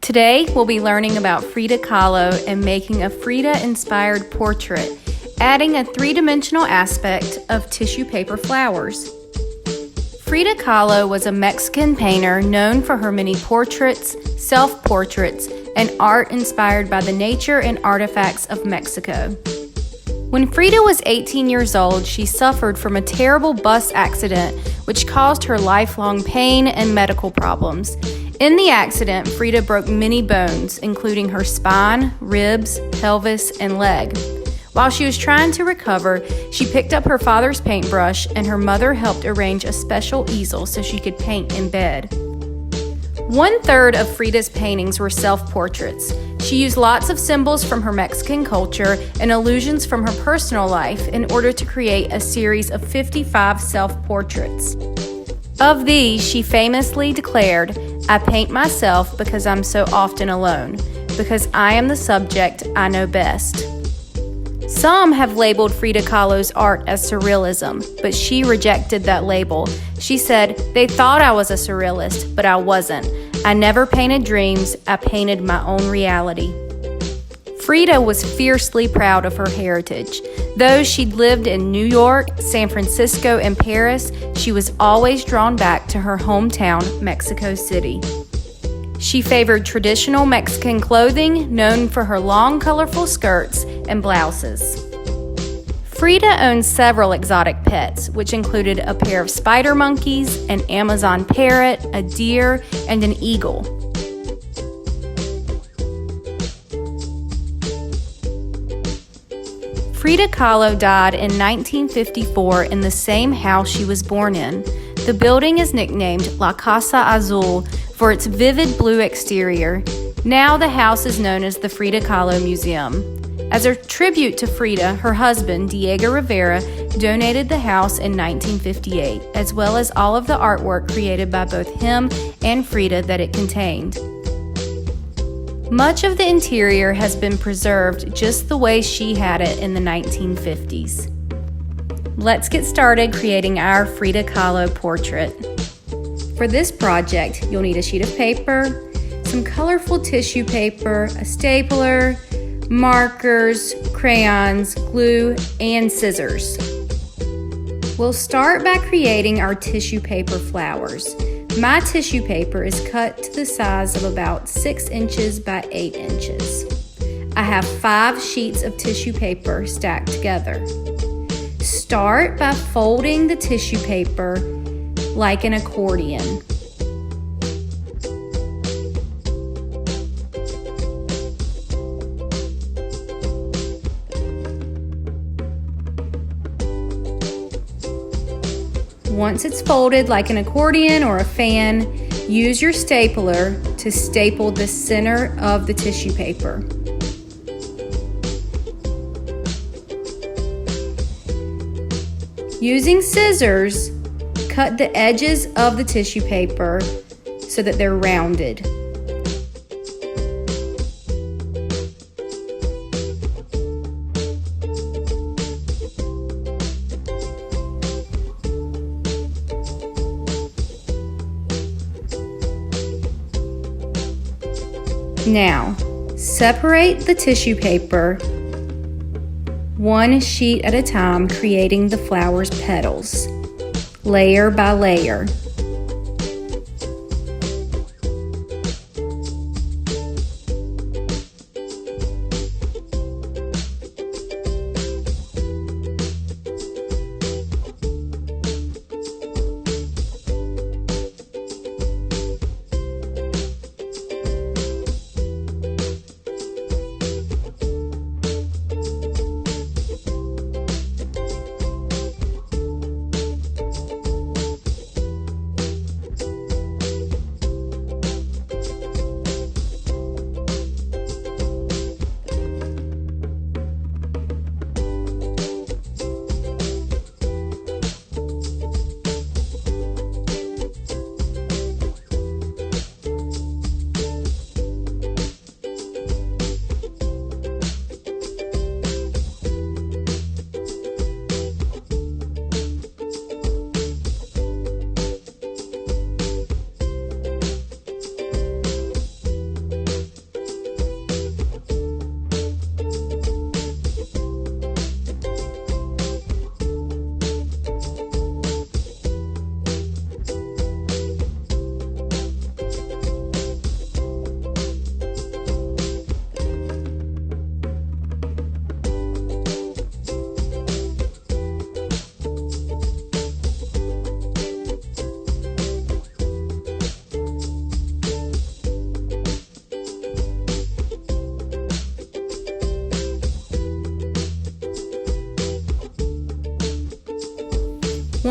Today, we'll be learning about Frida Kahlo and making a Frida-inspired portrait, adding a three-dimensional aspect of tissue paper flowers. Frida Kahlo was a Mexican painter known for her many portraits, self-portraits, and art inspired by the nature and artifacts of Mexico. When Frida was 18 years old, she suffered from a terrible bus accident which caused her lifelong pain and medical problems. In the accident, Frida broke many bones, including her spine, ribs, pelvis, and leg. While she was trying to recover, she picked up her father's paintbrush, and her mother helped arrange a special easel so she could paint in bed. 1/3 of Frida's paintings were self-portraits. She used lots of symbols from her Mexican culture and allusions from her personal life in order to create a series of 55 self-portraits. Of these, she famously declared, "I paint myself because I'm so often alone. Because I am the subject, I know best." Some have labeled Frida Kahlo's art as surrealism, but she rejected that label. She said, "They thought I was a surrealist, but I wasn't. I never painted dreams, I painted my own reality." Frida was fiercely proud of her heritage. Though she'd lived in New York, San Francisco, and Paris, she was always drawn back to her hometown, Mexico City. She favored traditional Mexican clothing, known for her long, colorful skirts and blouses. Frida owned several exotic pets, which included a pair of spider monkeys, an Amazon parrot, a deer, and an eagle. Frida Kahlo died in 1954 in the same house she was born in. The building is nicknamed La Casa Azul for its vivid blue exterior. Now the house is known as the Frida Kahlo Museum. As a tribute to Frida, her husband, Diego Rivera, donated the house in 1958, as well as all of the artwork created by both him and Frida that it contained. Much of the interior has been preserved just the way she had it in the 1950s. Let's get started creating our Frida Kahlo portrait. For this project, you'll need a sheet of paper, some colorful tissue paper, a stapler, markers, crayons, glue, and scissors. We'll start by creating our tissue paper flowers. My tissue paper is cut to the size of about 6 inches by 8 inches. I have 5 sheets of tissue paper stacked together. Start by folding the tissue paper like an accordion. Once it's folded like an accordion or a fan, use your stapler to staple the center of the tissue paper. Using scissors, cut the edges of the tissue paper so that they're rounded. Now, separate the tissue paper one sheet at a time, creating the flower's petals, layer by layer.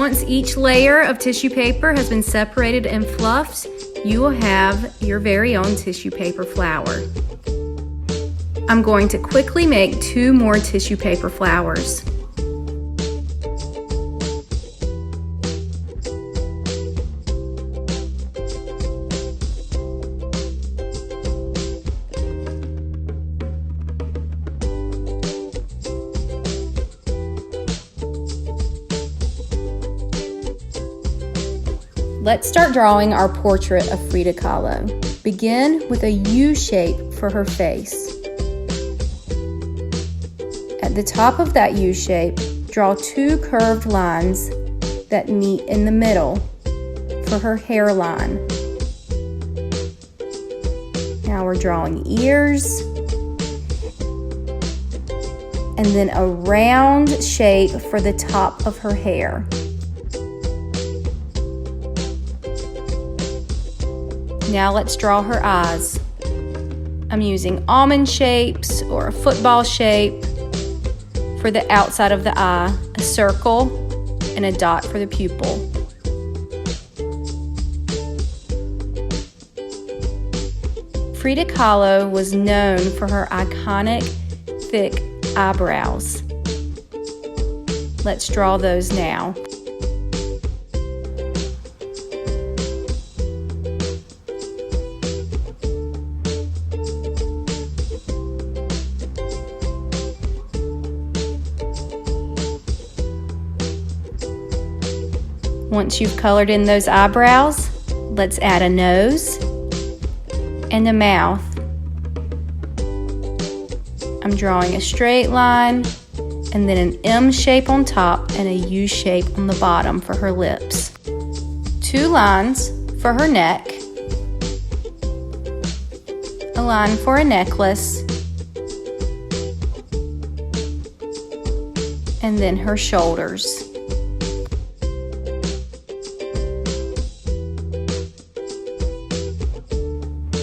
Once each layer of tissue paper has been separated and fluffed, you will have your very own tissue paper flower. I'm going to quickly make 2 more tissue paper flowers. Let's start drawing our portrait of Frida Kahlo. Begin with a U shape for her face. At the top of that U shape, draw 2 curved lines that meet in the middle for her hairline. Now we're drawing ears, and then a round shape for the top of her hair. Now let's draw her eyes. I'm using almond shapes or a football shape for the outside of the eye, a circle, and a dot for the pupil. Frida Kahlo was known for her iconic thick eyebrows. Let's draw those now. Once you've colored in those eyebrows, let's add a nose and a mouth. I'm drawing a straight line and then an M shape on top and a U shape on the bottom for her lips. 2 lines for her neck, a line for a necklace, and then her shoulders.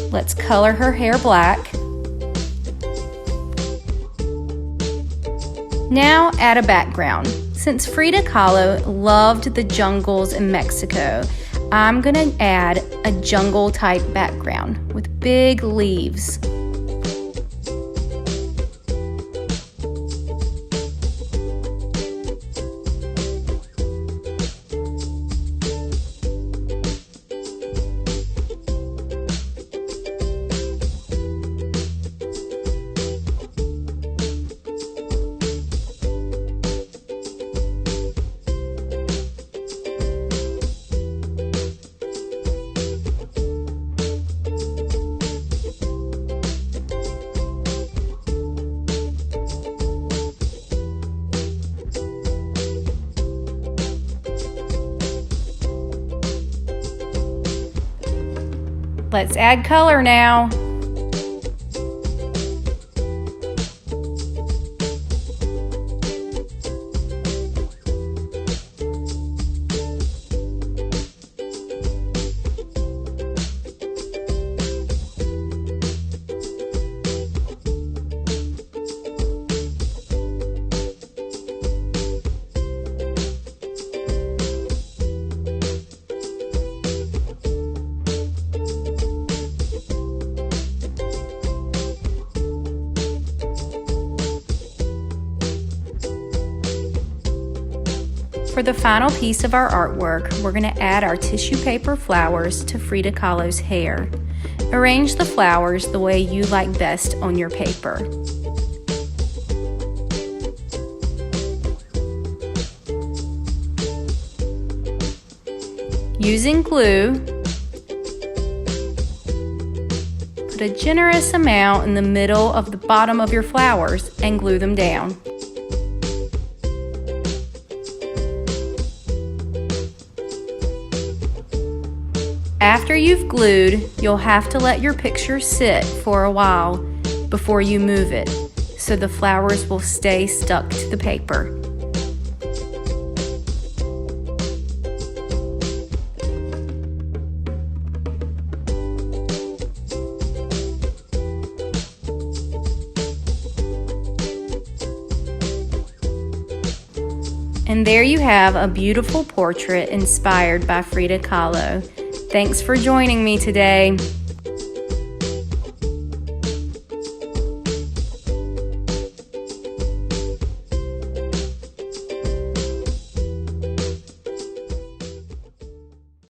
Let's color her hair black. Now add a background. Since Frida Kahlo loved the jungles in Mexico, I'm gonna add a jungle type background with big leaves. Let's add color now. For the final piece of our artwork, we're going to add our tissue paper flowers to Frida Kahlo's hair. Arrange the flowers the way you like best on your paper. Using glue, put a generous amount in the middle of the bottom of your flowers and glue them down. After you've glued, you'll have to let your picture sit for a while before you move it, so the flowers will stay stuck to the paper. And there you have a beautiful portrait inspired by Frida Kahlo. Thanks for joining me today.